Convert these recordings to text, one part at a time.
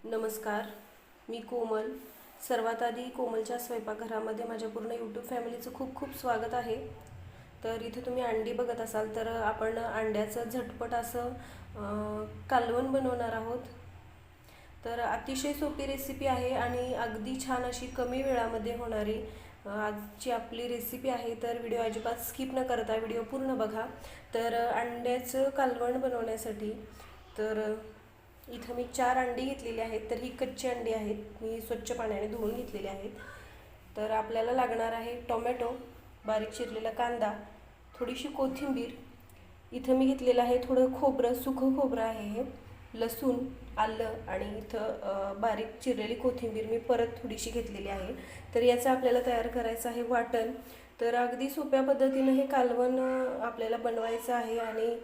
नमस्कार, मी कोमल. सर्वात आधी कोमलच्या स्वयंपाकघरामध्ये माझ्या पूर्ण यूट्यूब फॅमिलीचं खूप खूप स्वागत आहे. तर इथे तुम्ही अंडी बघत असाल तर आपण अंड्याचं झटपट असं कालवण बनवणार आहोत. तर अतिशय सोपी रेसिपी आहे आणि अगदी छान अशी कमी वेळामध्ये होणारी आजची आपली रेसिपी आहे. तर व्हिडिओ अजिबात स्किप न करता व्हिडिओ पूर्ण बघा. तर अंड्याचं कालवण बनवण्यासाठी तर इथं मी 4 अंडी घेतलेली आहेत. तर ही कच्ची अंडी आहेत, मी स्वच्छ पाण्याने धुवून घेतलेली आहेत. तर आपल्याला लागणार आहे टोमॅटो, बारीक चिरलेला कांदा, थोडीशी कोथिंबीर, इथं मी घेतलेलं आहे थोडं खोबरं, सुकं खोबरं आहे हे, लसूण, आलं आणि इथं बारीक चिरलेली कोथिंबीर मी परत थोडीशी घेतलेली आहे. तर याचं आपल्याला तयार करायचं आहे वाटण. तर अगदी सोप्या पद्धतीनं हे कालवण आपल्याला बनवायचं आहे आणि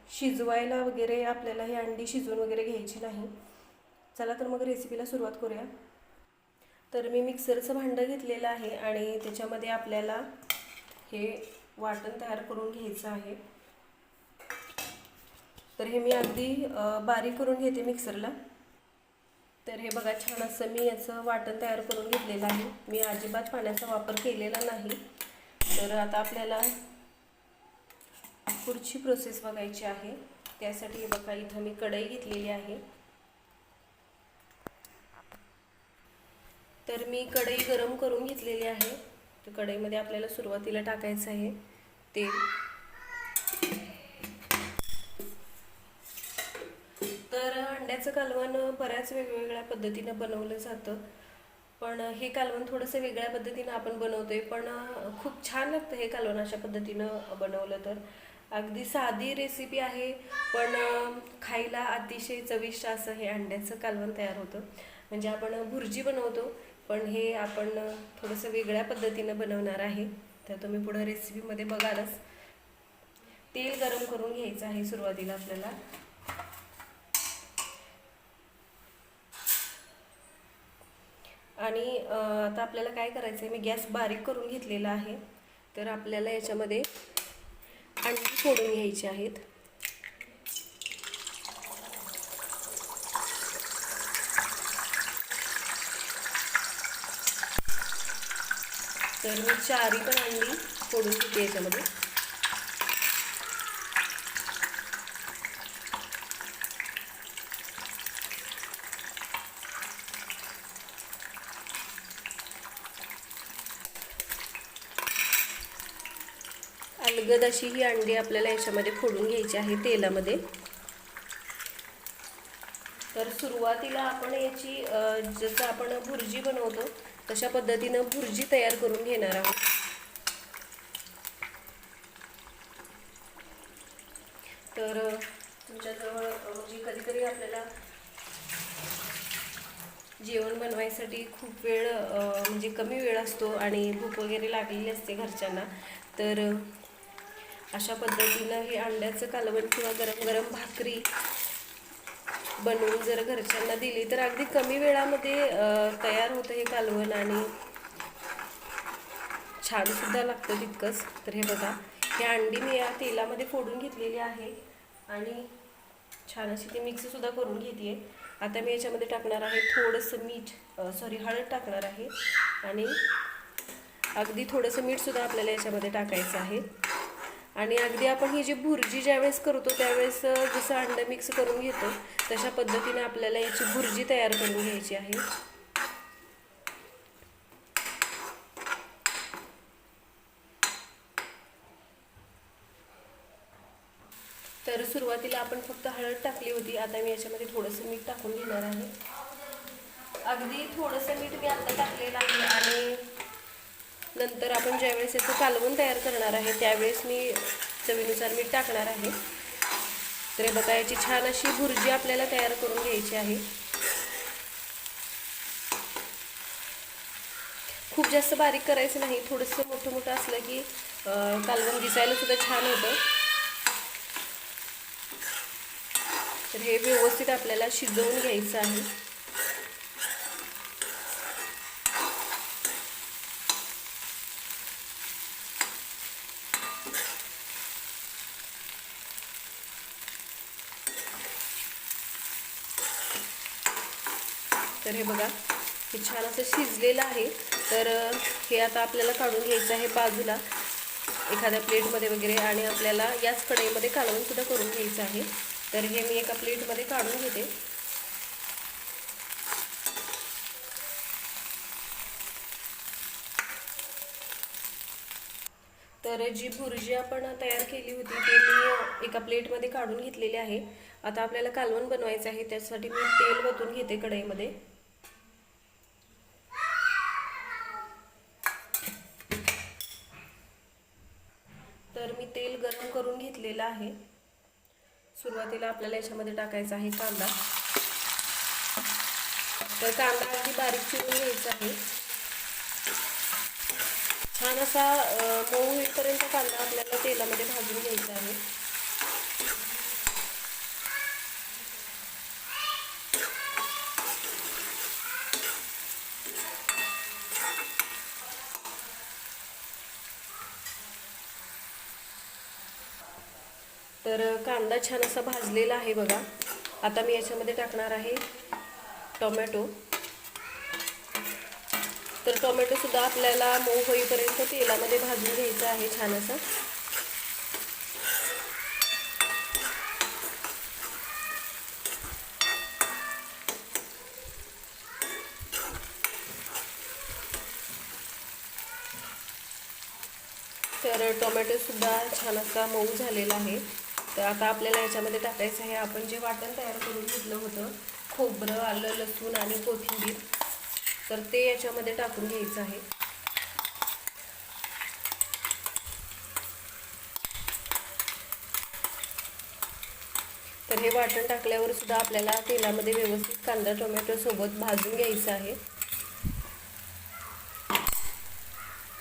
शिजवायला वगैरे आपल्याला ही अंडी शिजवून वगैरे घ्यायची नाही. चला तर मग रेसिपीला सुरुवात करूया. तर मी मिक्सरचं भांडं घेतलेलं आहे आणि त्याच्यामध्ये आपल्याला हे वाटण तयार करून घ्यायचं आहे. तर हे मी अगदी बारीक करून घेते मिक्सरला. तर हे बघा, छान असं मी याचं वाटण तयार करून घेतलेलं आहे. मी अजिबात पाण्याचा वापर केलेला नाही. तर आता आपल्याला पुढची प्रोसेस बघायची आहे. त्यासाठी बघा, इथं मी कढई घेतलेली आहे. तर मी कढई गरम करून घेतलेली आहे. तर कढईमध्ये आपल्याला सुरुवातीला टाकायचं आहे तेल. तर अंड्याचं कालवण बऱ्याच वेगवेगळ्या पद्धतीनं बनवलं जातं, पण हे कालवण थोडंसं वेगळ्या पद्धतीनं आपण बनवतोय, पण खूप छान लागतं हे कालवण अशा पद्धतीनं बनवलं तर. अगदी साधी रेसिपी आहे, पण खायला अतिशय चविष्ट असं हे अंड्याचं कालवण तयार होतं. म्हणजे आपण भुर्जी बनवतो, पण हे आपण थोडंसं वेगळ्या पद्धतीनं बनवणार आहे. तर तुम्ही पुढं रेसिपीमध्ये बघालच. तेल गरम करून घ्यायचं आहे सुरुवातीला आपल्याला. आणि आता आपल्याला काय करायचं आहे, मी गॅस बारीक करून घेतलेला आहे. तर आपल्याला याच्यामध्ये अंडी फोडून घ्यायची आहेत. तर मी 4 पण अंडी फोडून घेते याच्यामध्ये. अलगद अशी ही अंडी आपल्याला याच्यामध्ये फोडून घ्यायची आहे तेलामध्ये. तर सुरुवातीला आपण याची जसं आपण भुर्जी बनवतो तशा पद्धतीनं भुर्जी तयार करून घेणार आहोत. तर तुमच्याजवळ म्हणजे कधीतरी आपल्याला जेवण बनवायसाठी खूप वेळ म्हणजे कमी वेळ असतो आणि भूक वगैरे लागलेली असते घरच्यांना. तर अशा पद्धतीनं हे अंड्याचं कालवण किंवा गरम गरम भाकरी बनवून जर घरच्यांना दिली तर अगदी कमी वेळामध्ये तयार होतं हे कालवण आणि छान सुद्धा लागतं तितकंच. तर हे बघा, हे अंडी मी या तेलामध्ये फोडून घेतलेली आहे आणि छान अशी ती मिक्स सुद्धा करून घेते. आता मी याच्यामध्ये टाकणार आहे थोडंसं हळद टाकणार आहे आणि अगदी थोडंसं मीठ सुद्धा आपल्याला याच्यामध्ये टाकायचं आहे. आणि अगदी आपण ही जी भुर्जी ज्यावेळेस करतो त्यावेळेस जसं अंडं मिक्स करून घेतो तशा पद्धतीने आपल्याला याची भुर्जी तयार करून घ्यायची आहे. तर सुरुवातीला आपण फक्त हळद टाकली होती, आता मी याच्यामध्ये थोडंसं मीठ टाकून घेणार आहे. अगदी थोडंसं मीठ मी आता टाकलेलं आहे आणि नंतर आपण ज्यावेळेस याचं कालवण तयार करणार आहे त्यावेळेस मी चवीनुसार मीठ टाकणार आहे. तर बघा, याची छान अशी भुर्जी आपल्याला तयार करून घ्यायची आहे. खूप जास्त बारीक करायचं नाही, थोडंसं मोठं मोठं असलं की कालवण दिसायला सुद्धा छान होतं. तर हे व्यवस्थित आपल्याला शिजवून घ्यायचं आहे. तर हे बघा, हे छान असं शिजलेलं आहे. तर हे आता आपल्याला काढून घ्यायचं आहे बाजूला एखाद्या प्लेटमध्ये वगैरे, आणि आपल्याला याच कढईमध्ये कालवणसुद्धा करून घ्यायचं आहे. तर हे मी एका प्लेटमध्ये काढून घेते. तर जी भुर्जी आपण तयार केली होती ती मी एका प्लेटमध्ये काढून घेतलेली आहे. आता आपल्याला कालवण बनवायचं आहे, त्यासाठी मी तेल ओतून घेते कढईमध्ये. तर मी तेल गरम करून घेतलेलं आहे. सुरुवातीला आपल्याला याच्यामध्ये टाकायचा आहे कांदा. तर कांदा अगदी बारीक चिरून घ्यायचा आहे. छान असा मऊ होईपर्यंत कांदा आपल्याला तेलामध्ये भाजून घ्यायचा आहे. तर कांदा छान असा भाजलेला आहे बघा. आता मी याच्यामध्ये टाकणार आहे टोमॅटो. तर टोमॅटो सुद्धा आपल्याला मऊ होईपर्यंत तेलामध्ये भाजून घ्यायचं आहे छान असं. तर टोमॅटो सुद्धा छान असा मऊ झालेला आहे. तर आता आपल्याला याच्यामध्ये टाकायचं आहे आपण जे वाटण तयार करून घेतलं होतं, खोबरं, आलं, लसूण आणि कोथिंबीर. तर ते याच्यामध्ये टाकून घ्यायचं आहे. तर हे वाटण टाकल्यावर सुद्धा आपल्याला तेलामध्ये व्यवस्थित कांदा टोमॅटो सोबत भाजून घ्यायचं आहे.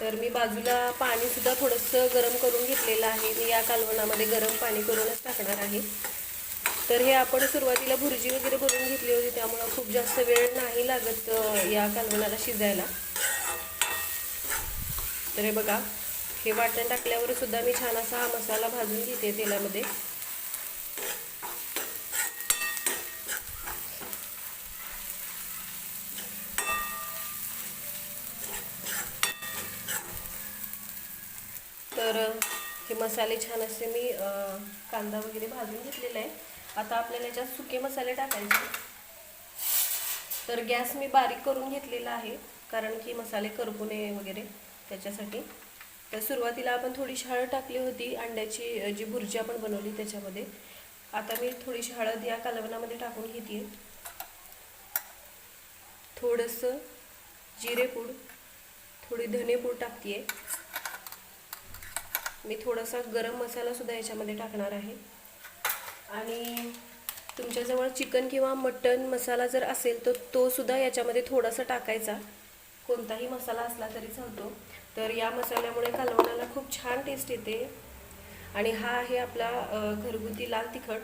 तर मी बाजूला पाणी सुद्धा थोडंसं गरम करून घेतलेलं आहे. मी या कालवणामध्ये गरम पाणी करूनच टाकणार आहे. तर हे आपण सुरुवातीला भुर्जी वगैरे बनवून घेतली होती, त्यामुळे खूप जास्त वेळ नाही लागत या कालवणाला शिजायला. तर हे बघा, हे वाटण टाकल्यावर सुद्धा मी छान असा हा मसाला भाजून घेते तेलामध्ये. तर हे मसाले छान असे मी कांदा वगैरे भाजून घेतलेला आहे. आता आपल्याला याच्यात सुके मसाले टाकायचे. तर गॅस मी बारीक करून घेतलेला आहे, कारण की मसाले करपू नये वगैरे त्याच्यासाठी. तर सुरुवातीला आपण थोडीशी हळद टाकली होती अंड्याची जी भुर्जी आपण बनवली त्याच्यामध्ये. आता मी थोडीशी हळद या कालवणामध्ये टाकून घेते. थोडंसं जिरेपूड, थोडी धनेपूड टाकते. मी थोडासा गरम मसाला सुद्धा याच्यामध्ये टाकणार आहे. आणि तुमच्याजवळ चिकन किंवा मटन मसाला जर असेल तर तो सुद्धा याच्यामध्ये थोडासा टाकायचा. कोणताही मसाला असला तरी चालतो. तर या मसाल्यामुळे कालवणाला खूप छान टेस्ट येते. आणि हा आहे आपला घरगुती लाल तिखट.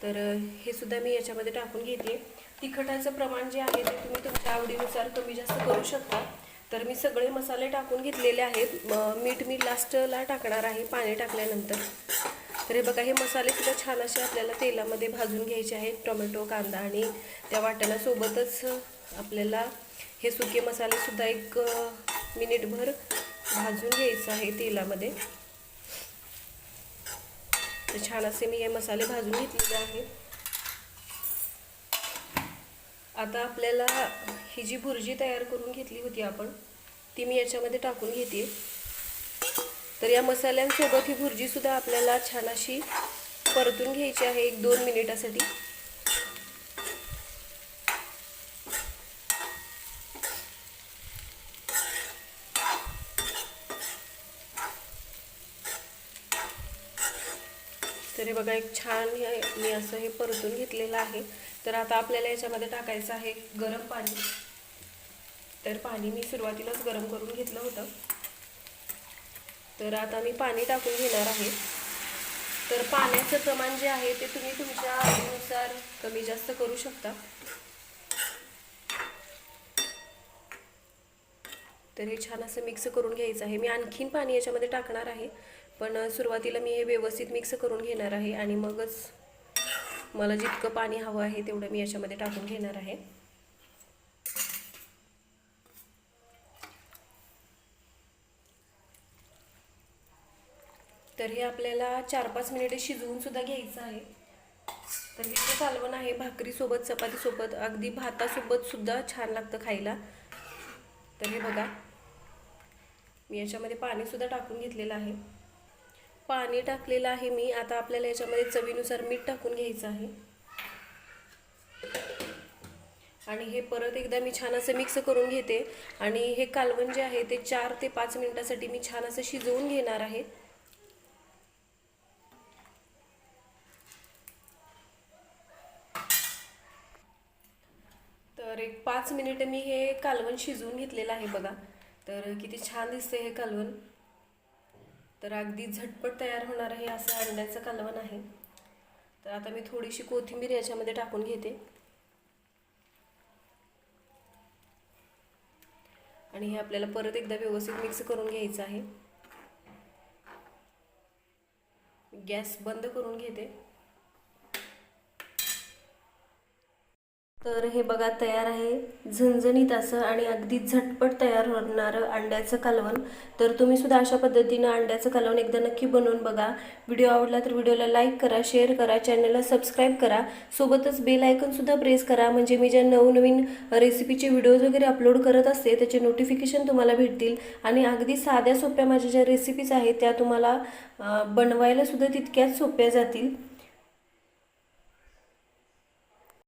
तर हे सुद्धा मी याच्यामध्ये टाकून घेते. तिखटाचं प्रमाण जे आहे ते तुम्ही तुमच्या आवडीनुसार कमी जास्त करू शकता. तर मी सगळे मसाले टाकून घेतलेले आहेत. मीठ मी लास्टला टाकणार आहे पाणी टाकल्यानंतर. तर हे बघा, हे मसाले सुद्धा छान असे आपल्याला तेलामध्ये भाजून घ्यायचे आहेत. टोमॅटो, कांदा आणि त्या वाटणासोबतच आपल्याला हे सुके मसाले सुद्धा 1 मिनिटभर भाजून घ्यायचं आहे तेलामध्ये. तर छान असे मी हे मसाले भाजून घेतलेले आहेत. आता आपल्याला ही जी भुर्जी तयार करून घेतली होती आपण, ती मी याच्यामध्ये टाकून घेते. तर या मसाल्यांसोबत ही भुर्जी सुद्धा आपल्याला छान अशी परतून घ्यायची आहे 1-2 मिनिटासाठी. तर हे बघा, एक छान मी असं हे परतून घेतलेलं आहे. तर आता आपल्याला याच्यामध्ये टाकायचं आहे गरम पाणी. तर पाणी मी सुरुवातीलाच गरम करून घेतलं होतं. तर आता मी पाणी टाकून घेणार आहे. तर पाण्याचं प्रमाण जे आहे ते तुम्ही तुमच्या आवडीनुसार कमी जास्त करू शकता. तर हे छान असं मिक्स करून घ्यायचं आहे. मी आणखीन पाणी याच्यामध्ये टाकणार आहे, पण सुरुवातीला मी हे व्यवस्थित मिक्स करून घेणार आहे आणि मगच मला जितकं पाणी हवं आहे तेवढं मी याच्यामध्ये टाकून घेणार आहे. तर हे आपल्याला 4-5 मिनिटे शिजवून सुद्धा घ्यायचं आहे। तर हे जे कालवण आहे भाकरीसोबत, चपातीसोबत, अगदी भातासोबत सुद्धा छान लागतं खायला। तर हे बघा, मी याच्यामध्ये पाणी सुद्धा टाकून घेतलेलं आहे। पाणी टाकलेलं आहे मी। आता आपल्याला याच्यामध्ये चवीनुसार मीठ टाकून घ्यायचं आहे आणि हे परत एकदा मी छान असं मिक्स करून घेते। आणि हे कालवण जे आहे ते 4 ते 5 मिनिटांसाठी मी छान असं शिजवून घेणार आहे। तर एक 5 मिनिटं मी हे कालवण शिजवून घेतलेलं आहे बघा। तर किती छान दिसते हे कालवण। तर अगदी झटपट तयार होणार आहे असं अंड्याचं कालवण आहे। तर आता मी थोडीशी कोथिंबीर याच्यामध्ये टाकून घेते आणि हे आपल्याला परत एकदा व्यवस्थित मिक्स करून घ्यायचं आहे। गॅस बंद करून घेते। तर हे बघा तयार आहे झणझणीत असं आणि अगदी झटपट तयार होणारं अंड्याचं कालवण। तर तुम्ही सुद्धा अशा पद्धतीनं अंड्याचं कालवण एकदा नक्की बनवून बघा। व्हिडिओ आवडला तर व्हिडिओला लाईक करा, शेअर करा, चॅनलला सबस्क्राईब करा, सोबतच बेल आयकॉन सुद्धा प्रेस करा, म्हणजे मी ज्या नवनवीन रेसिपीचे व्हिडिओज वगैरे अपलोड करत असते त्याचे नोटिफिकेशन तुम्हाला भेटतील। आणि अगदी साध्या सोप्या माझ्या ज्या रेसिपीज आहेत त्या तुम्हाला बनवायला सुद्धा तितक्याच सोप्या जातील।